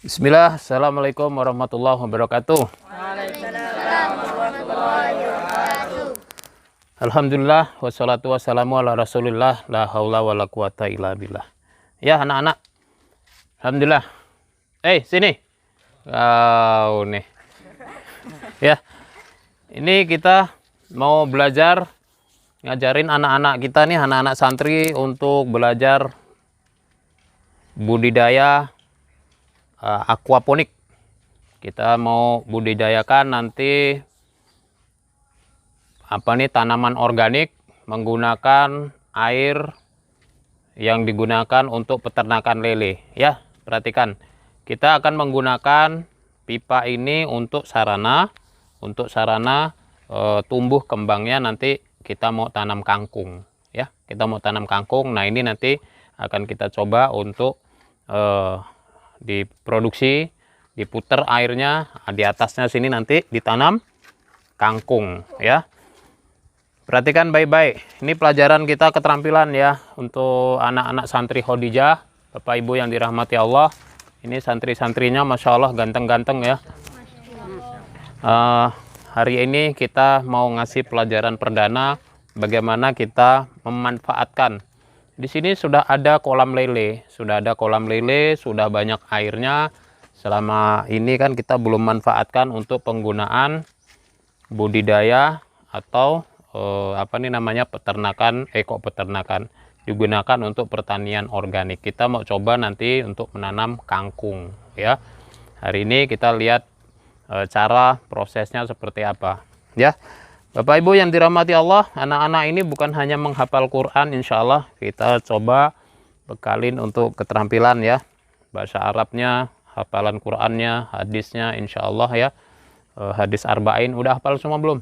Bismillah, Assalamualaikum warahmatullahi wabarakatuh. Waalaikumsalam warahmatullahi wabarakatuh. Alhamdulillah, wassalatu wassalamu ala rasulillah, la haula wa la quwata illa billah. Ya anak-anak, Alhamdulillah. Sini. Kau nih. Ya, ini kita mau belajar, ngajarin anak-anak kita nih, anak-anak santri untuk belajar budidaya aquaponik. Kita mau budidayakan nanti tanaman organik menggunakan air yang digunakan untuk peternakan lele. Ya, perhatikan. Kita akan menggunakan pipa ini untuk sarana tumbuh kembangnya nanti kita mau tanam kangkung. Ya, kita mau tanam kangkung. Nah, ini nanti akan kita coba untuk diproduksi, diputer airnya, di atasnya sini nanti ditanam kangkung ya. Perhatikan baik-baik. Ini pelajaran kita keterampilan ya untuk anak-anak santri Khadijah, Bapak Ibu yang dirahmati Allah. Ini santri-santrinya Masya Allah ganteng-ganteng ya. Hari ini kita mau ngasih pelajaran perdana bagaimana kita memanfaatkan. Di sini sudah ada kolam lele, sudah banyak airnya. Selama ini kan kita belum manfaatkan untuk penggunaan budidaya atau peternakan, peternakan. Digunakan untuk pertanian organik. Kita mau coba nanti untuk menanam kangkung ya. Hari ini kita lihat cara prosesnya seperti apa ya. Bapak Ibu yang dirahmati Allah, anak-anak ini bukan hanya menghafal Quran, insya Allah kita coba bekalin untuk keterampilan ya. Bahasa Arabnya, hafalan Qurannya, hadisnya insya Allah ya. Hadis arba'in, udah hafal semua belum?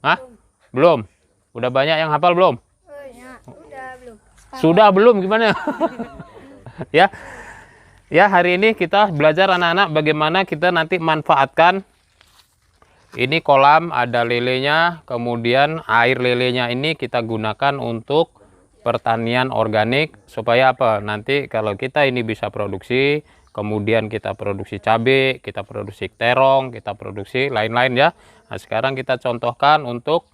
Hah? Belum? Udah banyak yang hafal belum? Sudah belum gimana? Ya. Ya, hari ini kita belajar anak-anak bagaimana kita nanti manfaatkan. Ini kolam ada lelenya, kemudian air lelenya ini kita gunakan untuk pertanian organik supaya apa? Nanti kalau kita ini bisa produksi, kemudian kita produksi cabai, kita produksi terong, kita produksi lain-lain ya. Nah, sekarang kita contohkan untuk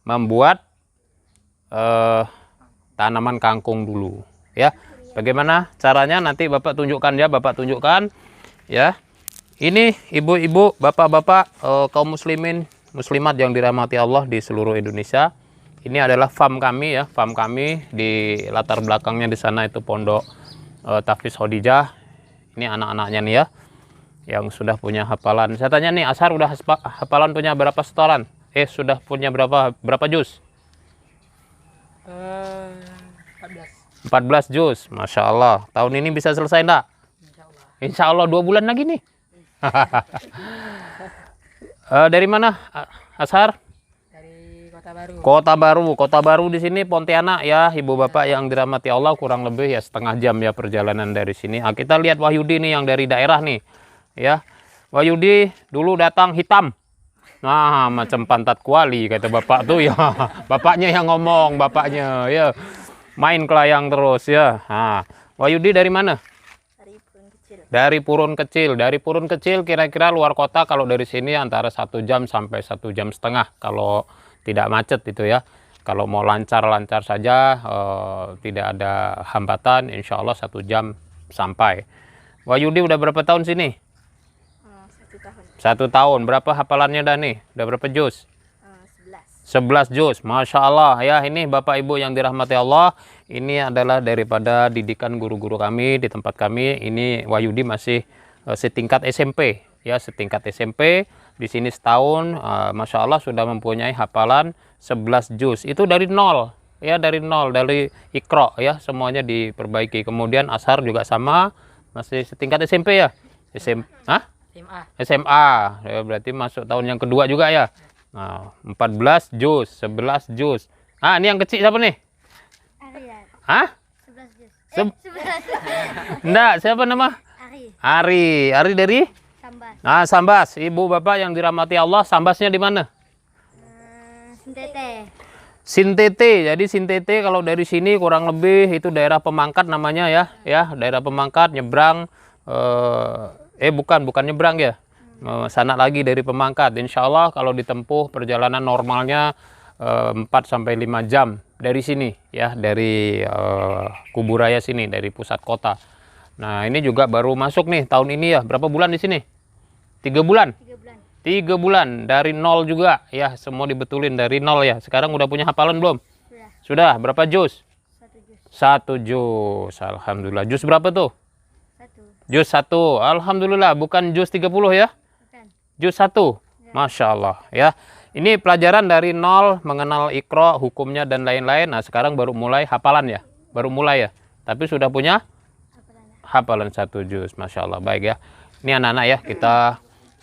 membuat tanaman kangkung dulu ya. Bagaimana caranya nanti Bapak tunjukkan ya. Ini ibu-ibu, bapak-bapak, kaum muslimin, muslimat yang dirahmati Allah di seluruh Indonesia. Ini adalah farm kami ya, di latar belakangnya di sana itu pondok Tahfiz Khadijah. Ini anak-anaknya nih ya, yang sudah punya hafalan. Saya tanya nih, Ashar udah hafalan punya berapa setoran? Sudah punya berapa juz? 14 juz, Masya Allah. Tahun ini bisa selesai enggak? Insya Allah 2 bulan lagi nih. Dari mana, Ashar? Dari Kota Baru. Kota Baru di sini Pontianak ya, ibu bapak yang dirahmati Allah, kurang lebih ya setengah jam ya perjalanan dari sini. Kita lihat Wahyudi nih yang dari daerah nih, ya. Wahyudi dulu datang hitam, nah macam pantat kuali kata bapak tuh ya. Bapaknya yang ngomong, ya, main kelayang terus ya. Nah, Wahyudi dari mana? Dari Purun Kecil kira-kira luar kota kalau dari sini antara 1 jam sampai 1,5 jam kalau tidak macet itu ya. Kalau mau lancar-lancar saja, tidak ada hambatan, insya Allah 1 jam sampai. Wahyudi udah berapa tahun sini? 1 tahun. 1 tahun. Berapa hafalannya dah nih? Udah berapa juz? 11 juz, Masya Allah ya. Ini Bapak Ibu yang dirahmati Allah, ini adalah daripada didikan guru-guru kami di tempat kami. Ini Wahyudi masih setingkat SMP ya, setingkat SMP. Di sini setahun, Masya Allah sudah mempunyai hafalan 11 juz. Itu dari nol ya, dari Iqra ya, semuanya diperbaiki. Kemudian Ashar juga sama, masih setingkat SMP ya. SMA ya, berarti masuk tahun yang kedua juga ya. Nah, 14 juz, 11 juz. Ini yang kecil siapa nih? Hah? 11 juz. Enggak, siapa nama? Ari dari? Sambas. Nah, Sambas. Ibu bapak yang dirahmati Allah, Sambasnya di mana? Sintete. Jadi Sintete kalau dari sini kurang lebih itu daerah Pemangkat namanya ya, daerah Pemangkat nyebrang Bukan nyebrang ya. Sana lagi dari Pemangkat. Insya Allah kalau ditempuh perjalanan normalnya 4 sampai 5 jam dari sini ya, dari Kuburaya sini, dari pusat kota. Nah, ini juga baru masuk nih tahun ini ya. Berapa bulan di sini? 3 bulan. 3 bulan dari nol juga ya, semua dibetulin dari nol ya. Sekarang udah punya hafalan belum? Sudah. Berapa juz? 1 juz. Alhamdulillah. Juz berapa tuh? 1. Juz 1. Alhamdulillah, bukan juz 30 ya? Juz 1. Masya Allah ya. Ini pelajaran dari nol, mengenal Iqra, hukumnya dan lain-lain. Nah, sekarang baru mulai hafalan ya. Baru mulai ya. Tapi sudah punya hafalan 1 juz. Masya Allah. Baik ya. Ini anak-anak ya, kita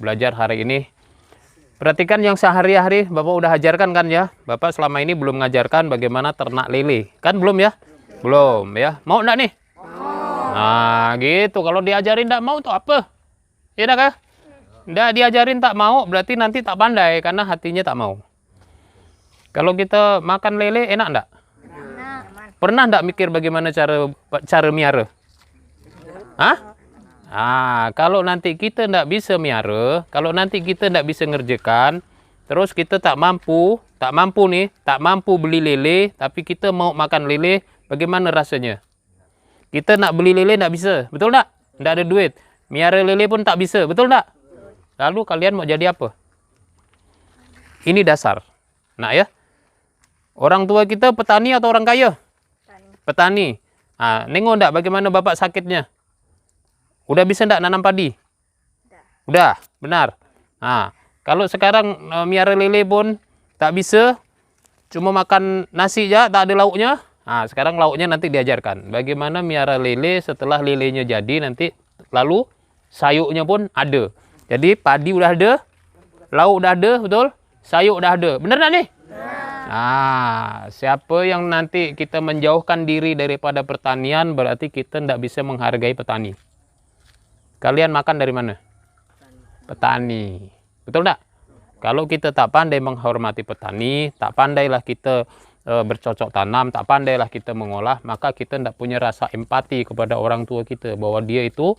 belajar hari ini. Perhatikan yang sehari-hari Bapak udah ajarkan kan ya. Bapak selama ini belum ngajarkan bagaimana ternak lele. Kan belum ya? Belum ya. Mau enggak nih? Nah gitu. Kalau diajarin enggak mau tuh apa? Ya enggak kah? Nggak diajarin tak mau, berarti nanti tak pandai karena hatinya tak mau. Kalau kita makan lele enak enggak? Pernah enggak mikir bagaimana cara miara? Hah? Kalau nanti kita enggak bisa miara, kalau nanti kita enggak bisa ngerjakan, terus kita tak mampu beli lele, tapi kita mau makan lele, bagaimana rasanya? Kita nak beli lele enggak bisa, betul enggak? Enggak ada duit. Miara lele pun tak bisa, betul enggak? Lalu kalian mau jadi apa? Ini dasar. Nah ya, orang tua kita petani atau orang kaya? Petani. Nengok enggak bagaimana bapak sakitnya? Udah bisa enggak nanam padi? Udah, benar. Kalau sekarang miara lele pun tak bisa, cuma makan nasi aja, tak ada lauknya. Sekarang lauknya nanti diajarkan. Bagaimana miara lele setelah lelenya jadi nanti, lalu sayurnya pun ada. Jadi padi udah ada, lauk udah ada, betul? Sayur udah ada. Bener nggak nih? Siapa yang nanti kita menjauhkan diri daripada pertanian, berarti kita tidak bisa menghargai petani. Kalian makan dari mana? Petani. Betul nggak? Kalau kita tak pandai menghormati petani, tak pandailah kita bercocok tanam, tak pandailah kita mengolah, maka kita tidak punya rasa empati kepada orang tua kita, bahwa dia itu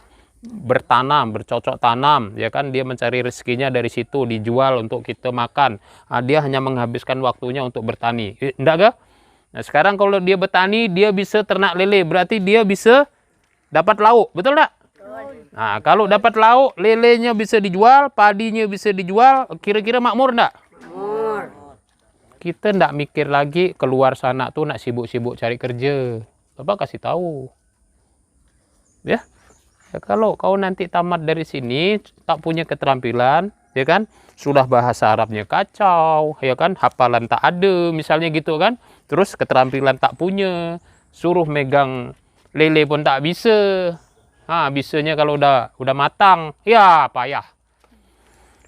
bertanam, bercocok tanam, ya kan, dia mencari rezekinya dari situ, dijual untuk kita makan. Dia hanya menghabiskan waktunya untuk bertani. Enggak kah? Nah, sekarang kalau dia bertani, dia bisa ternak lele, berarti dia bisa dapat lauk, betul enggak? Nah, kalau dapat lauk, lelenya bisa dijual, padinya bisa dijual, kira-kira makmur enggak? Makmur. Kita enggak mikir lagi keluar sana tuh nak sibuk-sibuk cari kerja. Bapak kasih tahu. Ya. Kalau kau nanti tamat dari sini, tak punya keterampilan, ya kan, sudah bahasa Arabnya kacau, ya kan, hafalan tak ada, misalnya gitu kan, terus keterampilan tak punya, suruh megang lele pun tak bisa. Bisanya kalau udah matang, ya payah.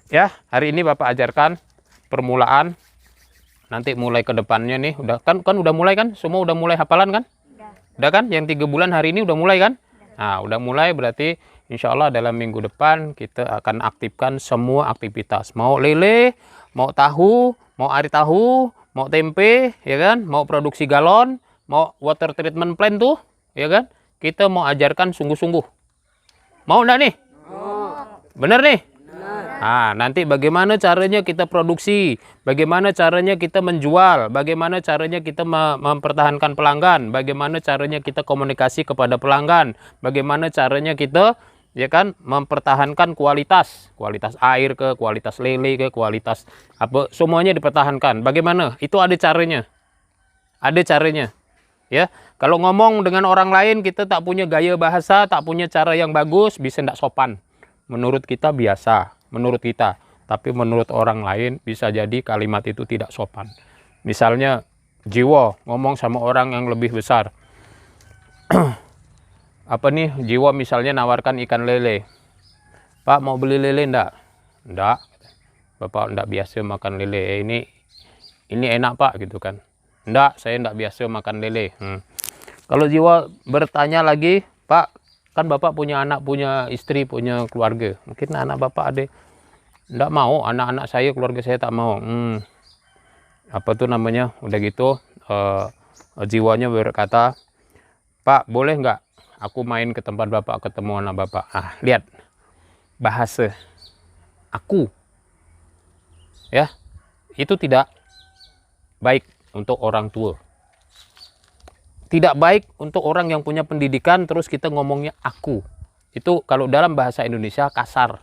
Ya, hari ini Bapak ajarkan permulaan, nanti mulai ke depannya nih, udah mulai kan, semua udah mulai hafalan kan? Udah kan, yang 3 bulan hari ini udah mulai kan? Udah mulai, berarti insya Allah dalam minggu depan kita akan aktifkan semua aktivitas. Mau lele, mau tahu, mau ari tahu, mau tempe, ya kan? Mau produksi galon, mau water treatment plant tuh, ya kan? Kita mau ajarkan sungguh-sungguh. Mau enggak nih? Bener nih? Nanti bagaimana caranya kita produksi, bagaimana caranya kita menjual, bagaimana caranya kita mempertahankan pelanggan, bagaimana caranya kita komunikasi kepada pelanggan, bagaimana caranya kita, ya kan, mempertahankan kualitas air ke, kualitas lele ke, kualitas apa, semuanya dipertahankan. Bagaimana? Itu ada caranya. Ada caranya. Ya, kalau ngomong dengan orang lain kita tak punya gaya bahasa, tak punya cara yang bagus, bisa enggak sopan. Menurut kita biasa, menurut kita, tapi menurut orang lain bisa jadi kalimat itu tidak sopan. Misalnya Jiwo ngomong sama orang yang lebih besar, Jiwo misalnya nawarkan ikan lele, Pak mau beli lele enggak? Enggak, Bapak enggak biasa makan lele, ini enak Pak, gitu kan. Enggak, saya enggak biasa makan lele. Kalau Jiwo bertanya lagi, Pak, kan Bapak punya anak, punya istri, punya keluarga. Mungkin anak Bapak ada. Enggak mau, anak-anak saya, keluarga saya tak mau. Apa tuh namanya? Udah gitu, Jiwanya berkata, Pak, boleh nggak aku main ke tempat Bapak, ketemu anak Bapak? Lihat. bahasa aku, ya, itu tidak baik untuk orang tua. Tidak baik untuk orang yang punya pendidikan terus kita ngomongnya aku. Itu kalau dalam bahasa Indonesia kasar.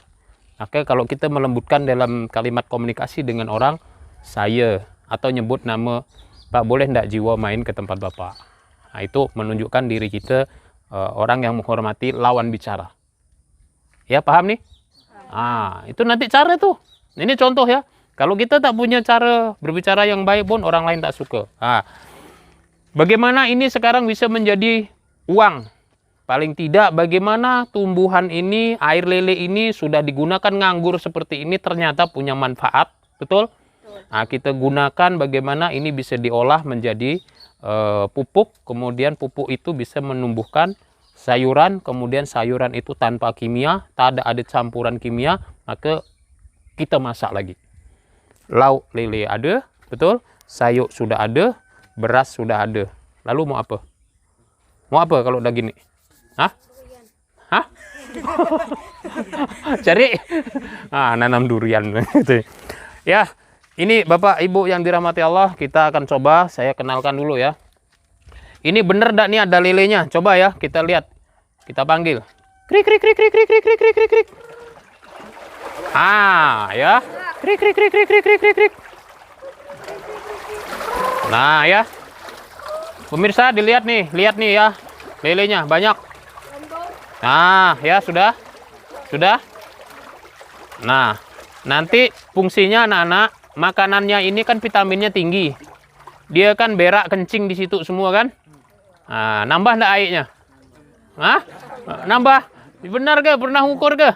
Oke, kalau kita melembutkan dalam kalimat komunikasi dengan orang, saya, atau nyebut nama, Pak boleh ndak jiwa main ke tempat Bapak. Nah, itu menunjukkan diri kita orang yang menghormati lawan bicara. Ya, paham nih? Ah, itu nanti cara tuh. Ini contoh ya. Kalau kita tak punya cara berbicara yang baik pun orang lain tak suka. Ah, bagaimana ini sekarang bisa menjadi uang? Paling tidak bagaimana tumbuhan ini, air lele ini sudah digunakan nganggur seperti ini ternyata punya manfaat, betul? Nah, kita gunakan bagaimana ini bisa diolah menjadi pupuk, kemudian pupuk itu bisa menumbuhkan sayuran, kemudian sayuran itu tanpa kimia, tak ada campuran kimia, maka kita masak lagi. Lauk lele ada, betul? Sayur sudah ada, beras sudah ada. Lalu mau apa? Mau apa kalau udah gini? Hah? Hah? Cari nanam durian gitu. Ya, ini Bapak Ibu yang dirahmati Allah, kita akan coba, saya kenalkan dulu ya. Ini bener enggak nih ada lelenya? Coba ya, kita lihat. Kita panggil. Krik krik krik krik krik krik krik krik krik krik. Ya. Krik krik krik krik krik krik krik krik. Nah, ya. Pemirsa dilihat nih, lihat nih ya. Lelenya banyak. Nah, ya sudah. Sudah. Nah, nanti fungsinya anak-anak, makanannya ini kan vitaminnya tinggi. Dia kan berak kencing di situ semua kan? Nah, nambah enggak airnya? Hah? Nambah? Benar ke? Pernah ukur ke?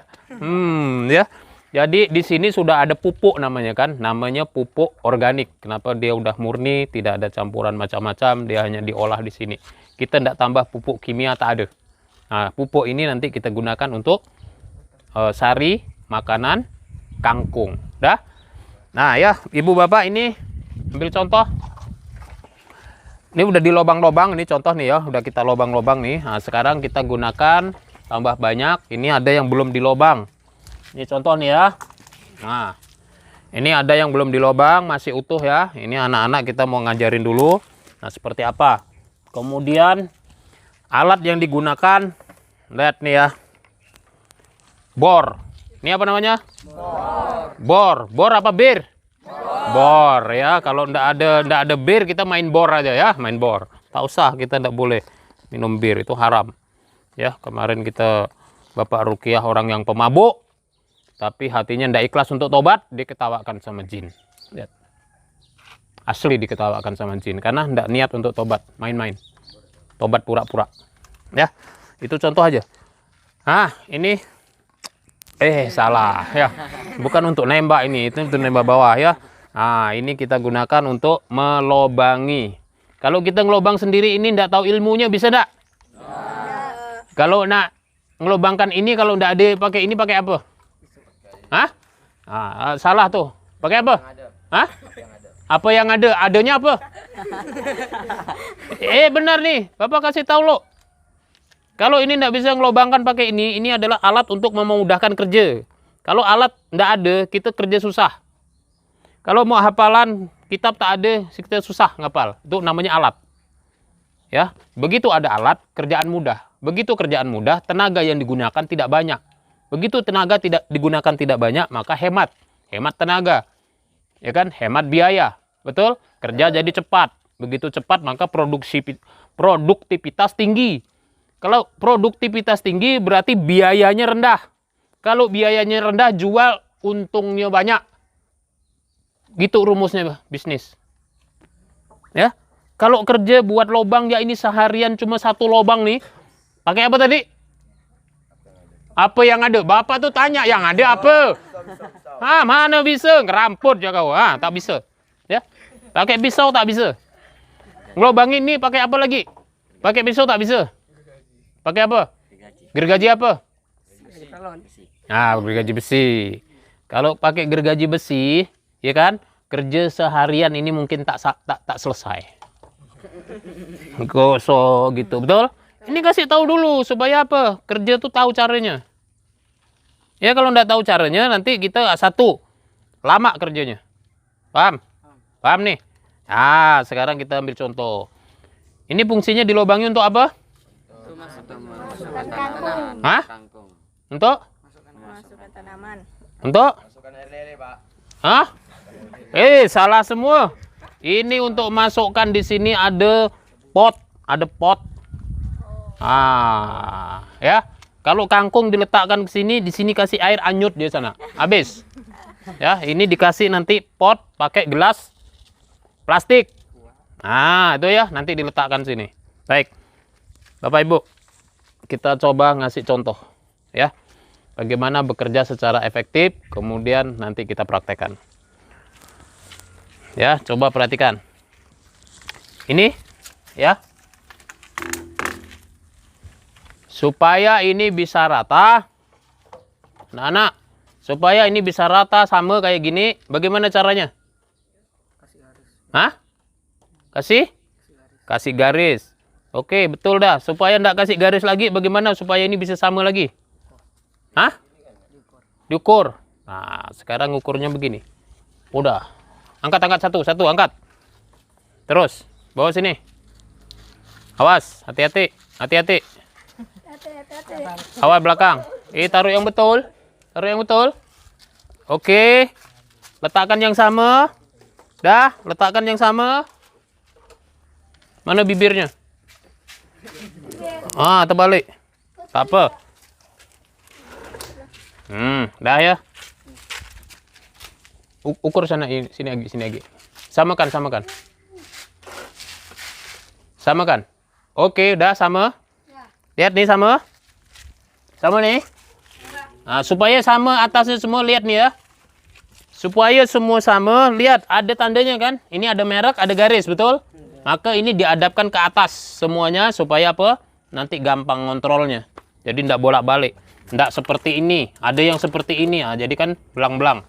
Ya. Jadi di sini sudah ada pupuk namanya kan? Namanya pupuk organik. Kenapa dia udah murni, tidak ada campuran macam-macam, dia hanya diolah di sini. Kita enggak tambah pupuk kimia, tak ada. Nah, pupuk ini nanti kita gunakan untuk sari makanan kangkung. Dah? Nah, ya, Ibu Bapak ini ambil contoh. Ini udah di lobang-lobang, ini contoh nih ya, udah kita lobang-lobang nih. Nah, sekarang kita gunakan tambah banyak. Ini ada yang belum di lobang. Ini contoh nih ya. Nah, ini ada yang belum di lobang, masih utuh ya. Ini anak-anak kita mau ngajarin dulu. Nah, seperti apa? Kemudian alat yang digunakan, lihat nih ya, bor. Ini apa namanya? Bor. Bor apa bir? Bor ya. Kalau ndak ada bir, kita main bor aja ya, main bor. Tak usah, kita ndak boleh minum bir, itu haram. Ya, kemarin kita Bapak Rukiah orang yang pemabuk, tapi hatinya ndak ikhlas untuk tobat, diketawakan sama jin. Lihat. Asli diketawakan sama jin karena ndak niat untuk tobat, main-main. Tobat pura-pura. Ya, itu contoh aja. Ini salah ya. Bukan untuk nembak ini, itu untuk nembak bawah ya. Nah, ini kita gunakan untuk melobangi. Kalau kita ngelobang sendiri ini ndak tahu ilmunya, bisa ndak? Kalau nak ngelobangkan ini, kalau ndak ada pakai ini, pakai apa? Salah tuh. Pakai apa? Apa yang ada? Adanya apa? Benar nih, Bapak kasih tahu lo. Kalau ini ndak bisa ngelobangkan pakai ini adalah alat untuk memudahkan kerja. Kalau alat ndak ada, kita kerja susah. Kalau mau hafalan kitab tak ada, kita susah ngapal. Itu namanya alat. Ya, begitu ada alat, kerjaan mudah. Begitu kerjaan mudah, tenaga yang digunakan tidak banyak. Begitu tenaga tidak digunakan tidak banyak, maka hemat. Hemat tenaga. Ya kan? Hemat biaya. Betul? Kerja jadi cepat. Begitu cepat, maka produktivitas tinggi. Kalau produktivitas tinggi, berarti biayanya rendah. Kalau biayanya rendah, jual untungnya banyak. Gitu rumusnya bisnis. Ya. Kalau kerja buat lobang, ya ini seharian cuma satu lobang nih. Pakai apa tadi? Apa yang ada? Bapak tuh tanya, yang ada apa? Mana bisa? Ngeramput ya kau. Tak bisa. Ya. Pakai pisau tak bisa. Ngelobangin ini pakai apa lagi? Pakai pisau tak bisa. Pakai apa? Gergaji apa? Gergaji besi. Kalau pakai gergaji besi, ya kan? Kerja seharian ini mungkin tak selesai. Gosok gitu, betul? Ini kasih tahu dulu supaya apa? Kerja tuh tahu caranya. Ya kalau nggak tahu caranya nanti kita satu lama kerjanya. Paham? Paham nih? Nah, sekarang kita ambil contoh. Ini fungsinya dilobangin untuk apa? Masukkan kangkung. Hah? Untuk? Masukkan tanaman. Untuk? Hah? Salah semua. Ini untuk masukkan di sini ada pot, ya. Kalau kangkung diletakkan ke sini, di sini kasih air anyut di sana. Habis. Ya, ini dikasih nanti pot pakai gelas plastik. Nah, itu ya, nanti diletakkan sini. Baik. Bapak Ibu, kita coba ngasih contoh ya. Bagaimana bekerja secara efektif, kemudian nanti kita praktekkan. Ya, coba perhatikan. Ini ya. Supaya ini bisa rata. Nah, supaya ini bisa rata sama kayak gini, bagaimana caranya? Hah? Kasih garis. Oke, betul dah. Supaya enggak kasih garis lagi, bagaimana supaya ini bisa sama lagi? Hah? Diukur. Nah, sekarang ukurnya begini. Udah. Angkat satu, angkat. Terus, bawa sini. Awas, hati-hati. Awas belakang. Taruh yang betul. Oke. Letakkan yang sama. Dah, letakkan yang sama. Mana bibirnya? Terbalik. Tak apa. Dah ya. Ukur sana, sini lagi. Samakan. Samakan. Oke, udah sama. Lihat nih sama. Sama nih. Nah, supaya sama atasnya semua, lihat nih ya. Supaya semua sama, lihat ada tandanya kan? Ini ada merek, ada garis, betul? Maka ini dihadapkan ke atas semuanya supaya apa? Nanti gampang ngontrolnya. Jadi tidak bolak-balik. Tidak seperti ini. Ada yang seperti ini. Jadi kan belang-belang.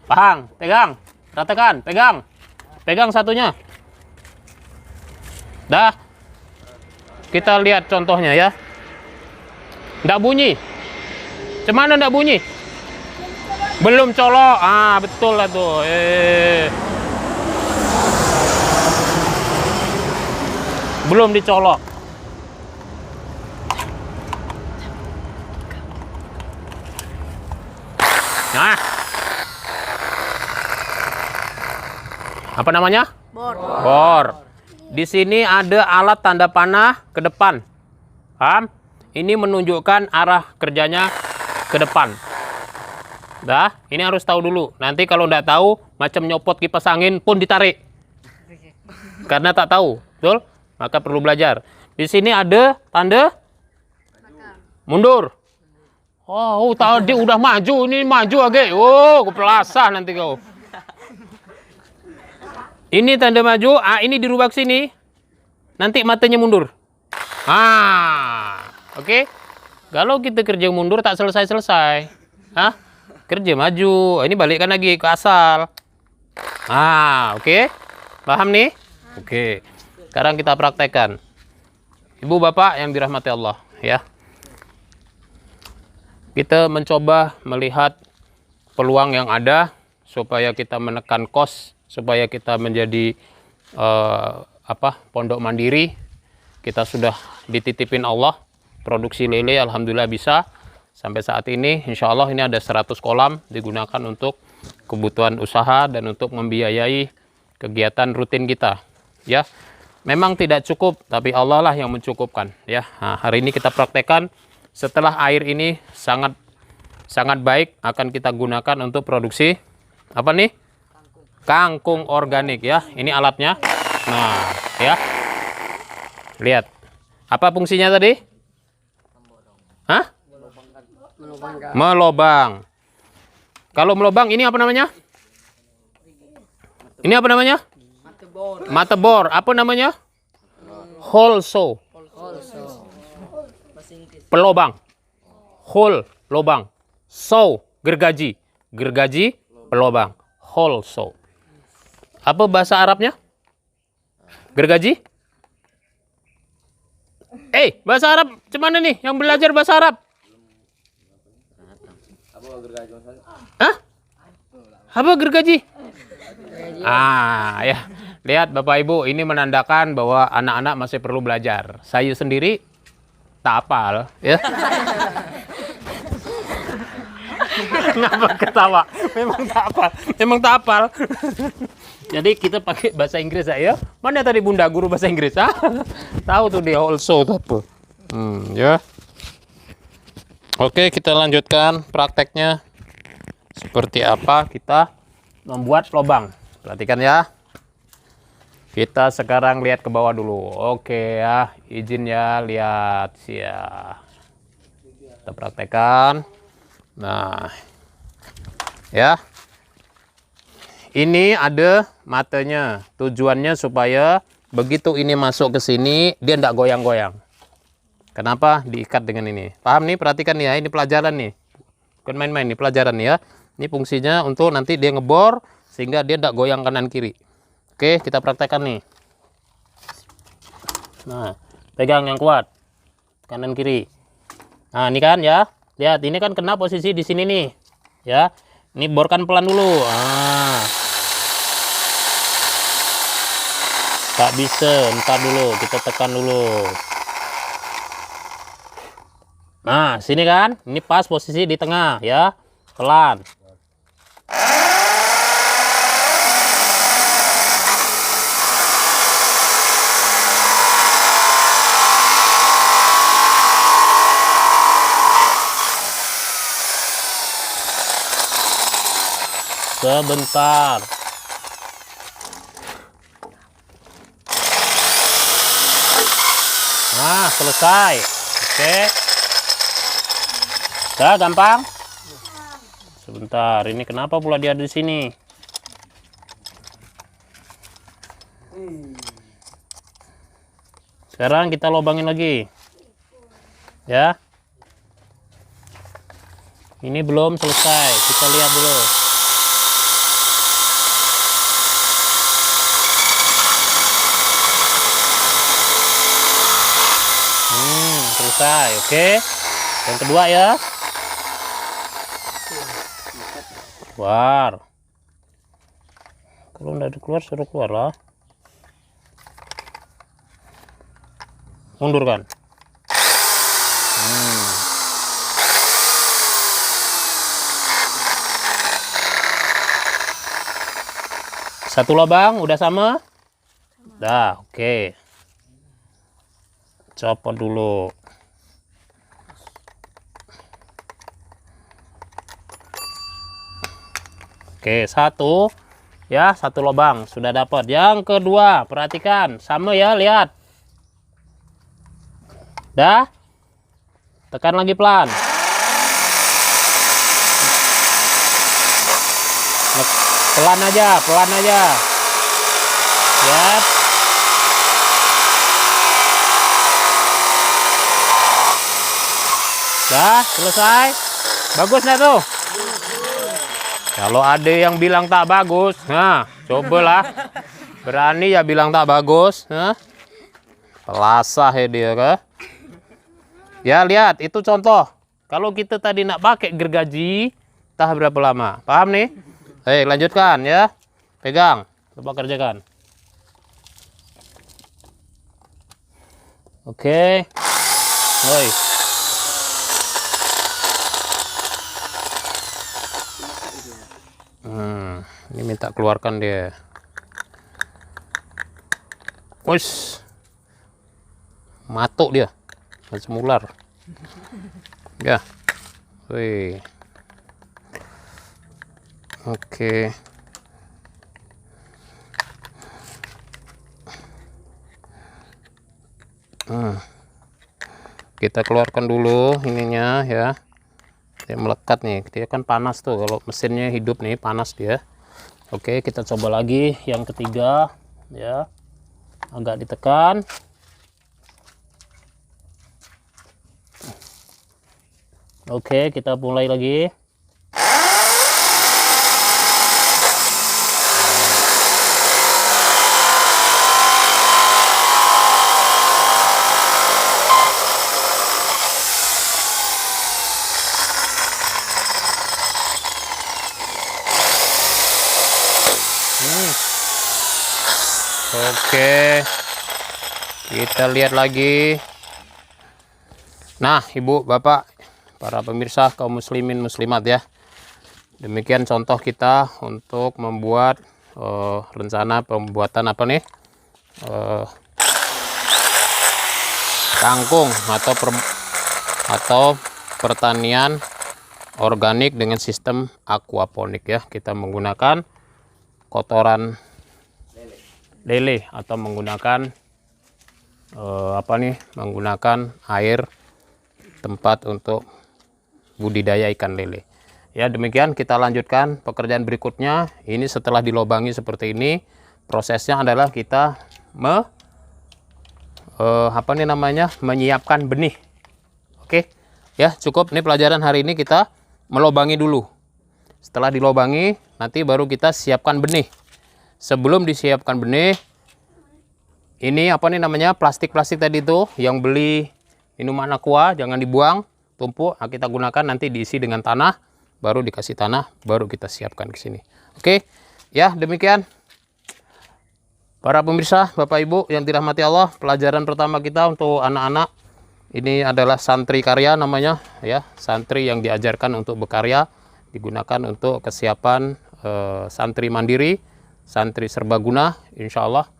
Pahang, pegang. Ratakan, pegang. Pegang satunya. Dah. Kita lihat contohnya ya. Tidak bunyi. Cemana tidak bunyi? Belum colok. Betul lah tuh. Belum dicolok. Nah. Apa namanya? Bor. Di sini ada alat tanda panah ke depan. Paham? Ini menunjukkan arah kerjanya ke depan. Dah, ini harus tahu dulu. Nanti kalau nggak tahu, macam nyopot kipas angin pun ditarik. Karena tak tahu, betul? Maka perlu belajar. Di sini ada tanda mundur. Tadi udah maju, ini maju lagi. Kepelasah nanti kau. Ini tanda maju, ini dirubah ke sini. Nanti matanya mundur. Oke. Kalau kita kerja mundur tak selesai-selesai. Kerja maju. Ini balikkan lagi ke asal. Oke. Paham nih? Oke. Sekarang kita praktekkan. Ibu bapak yang dirahmati Allah, ya. Kita mencoba melihat peluang yang ada supaya kita menekan kos, supaya kita menjadi pondok mandiri. Kita sudah dititipin Allah produksi lele, alhamdulillah bisa. Sampai saat ini insya Allah ini ada 100 kolam digunakan untuk kebutuhan usaha dan untuk membiayai kegiatan rutin kita. Ya, memang tidak cukup, tapi Allah lah yang mencukupkan. Ya, hari ini kita praktekkan. Setelah air ini sangat baik, akan kita gunakan untuk produksi apa nih? Kangkung organik ya. Ini alatnya. Nah, ya. Lihat. Apa fungsinya tadi? Melobang. Kalau melobang ini apa namanya? Ini apa namanya? Mata bor. Apa namanya? Hole saw. Pelobang. Hole, lobang. Saw, gergaji. Gergaji, pelobang. Hole saw. Apa bahasa Arabnya? Gergaji? Bahasa Arab, cuman nih yang belajar bahasa Arab. Hah? Apa gergaji? Ya. Lihat Bapak Ibu, ini menandakan bahwa anak-anak masih perlu belajar. Saya sendiri tak hafal, ya. Kenapa ketawa? Memang tak hafal. Memang tak hafal. Jadi kita pakai bahasa Inggris ya. Mana tadi Bunda guru bahasa Inggris? Tahu tuh dia also apa. Ya. Oke, kita lanjutkan prakteknya. Seperti apa kita membuat lubang. Perhatikan ya. Kita sekarang lihat ke bawah dulu. Oke ya, izin ya lihat ya. Kita praktekkan. Nah, ya. Ini ada matanya. Tujuannya supaya begitu ini masuk ke sini, dia tidak goyang-goyang. Kenapa? Diikat dengan ini. Paham nih? Perhatikan ya, ini pelajaran nih. Bukan main-main nih, pelajaran nih ya. Ini fungsinya untuk nanti dia ngebor sehingga dia tidak goyang kanan kiri. Oke, kita praktekkan nih. Nah, pegang yang kuat. Kanan kiri. Nah, ini kan ya. Lihat, ini kan kena posisi di sini nih. Ya. Ini borkan pelan dulu. Tak bisa, entar dulu, kita tekan dulu. Nah, sini kan. Ini pas posisi di tengah ya. Pelan. Sebentar. Nah, selesai. Oke. Udah gampang? Sebentar, ini kenapa pula dia ada di sini? Sekarang kita lubangin lagi. Ya. Ini belum selesai. Kita lihat dulu. Selesai, oke. Yang kedua ya. Keluar. Kalau nggak ada keluar, suruh keluar lah. Mundurkan. Satu lubang udah sama? Dah, oke. Copot dulu. Oke, satu. Ya, satu lubang sudah dapat. Yang kedua, perhatikan. Sama ya, lihat. Dah. Tekan lagi pelan. Pelan aja, pelan aja. Lihat. Dah, selesai. Bagus nggak tuh? Kalau ada yang bilang tak bagus, nah, cobalah. Berani ya bilang tak bagus, nah. Pelasah ya dia, kah? Ya, lihat, itu contoh. Kalau kita tadi nak pakai gergaji, entah berapa lama. Paham nih? Lanjutkan ya. Pegang, coba kerjakan. Oke. Oi. Ini minta keluarkan dia. Wus. Matuk dia. Macam ular. Ya. Wih. Oke. Kita keluarkan dulu ininya ya. Dia melekat nih, dia kan panas tuh kalau mesinnya hidup nih, panas dia. Oke, kita coba lagi yang ketiga ya. Agak ditekan. Oke, kita mulai lagi. Oke. Kita lihat lagi. Nah, Ibu, Bapak, para pemirsa kaum muslimin muslimat ya. Demikian contoh kita untuk membuat rencana pembuatan apa nih? Kangkung atau pertanian organik dengan sistem aquaponik ya. Kita menggunakan kotoran lele atau menggunakan menggunakan air tempat untuk budidaya ikan lele. Ya, demikian kita lanjutkan pekerjaan berikutnya. Ini setelah dilobangi seperti ini, prosesnya adalah kita menyiapkan benih. Oke. Ya, cukup ini pelajaran hari ini kita melobangi dulu. Setelah dilobangi, nanti baru kita siapkan benih. Sebelum disiapkan benih, ini plastik-plastik tadi itu yang beli minuman aqua jangan dibuang, tumpuk. Nah, kita gunakan nanti diisi dengan tanah, baru dikasih tanah, baru kita siapkan ke sini. Oke, ya demikian. Para pemirsa, Bapak Ibu yang dirahmati Allah, pelajaran pertama kita untuk anak-anak ini adalah santri karya namanya, ya santri yang diajarkan untuk berkarya, digunakan untuk kesiapan santri mandiri, santri serbaguna, insya Allah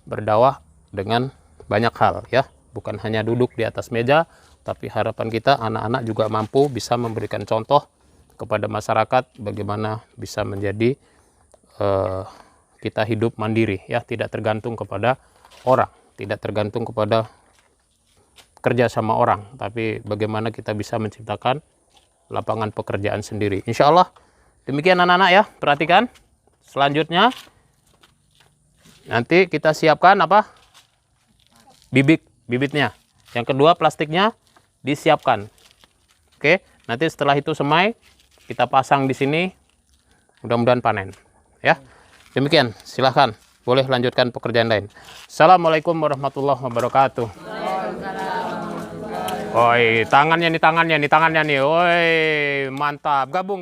berdakwah dengan banyak hal ya, bukan hanya duduk di atas meja, tapi harapan kita anak-anak juga mampu bisa memberikan contoh kepada masyarakat bagaimana bisa menjadi kita hidup mandiri ya, tidak tergantung kepada orang, tidak tergantung kepada kerja sama orang, tapi bagaimana kita bisa menciptakan lapangan pekerjaan sendiri. Insya Allah demikian anak-anak ya, perhatikan selanjutnya nanti kita siapkan apa? Bibitnya. Yang kedua plastiknya disiapkan. Oke, nanti setelah itu semai kita pasang di sini. Mudah-mudahan panen. Ya, demikian. Silahkan, boleh lanjutkan pekerjaan lain. Assalamualaikum warahmatullahi wabarakatuh. Woi, tangannya nih. Woi, mantap. Gabung.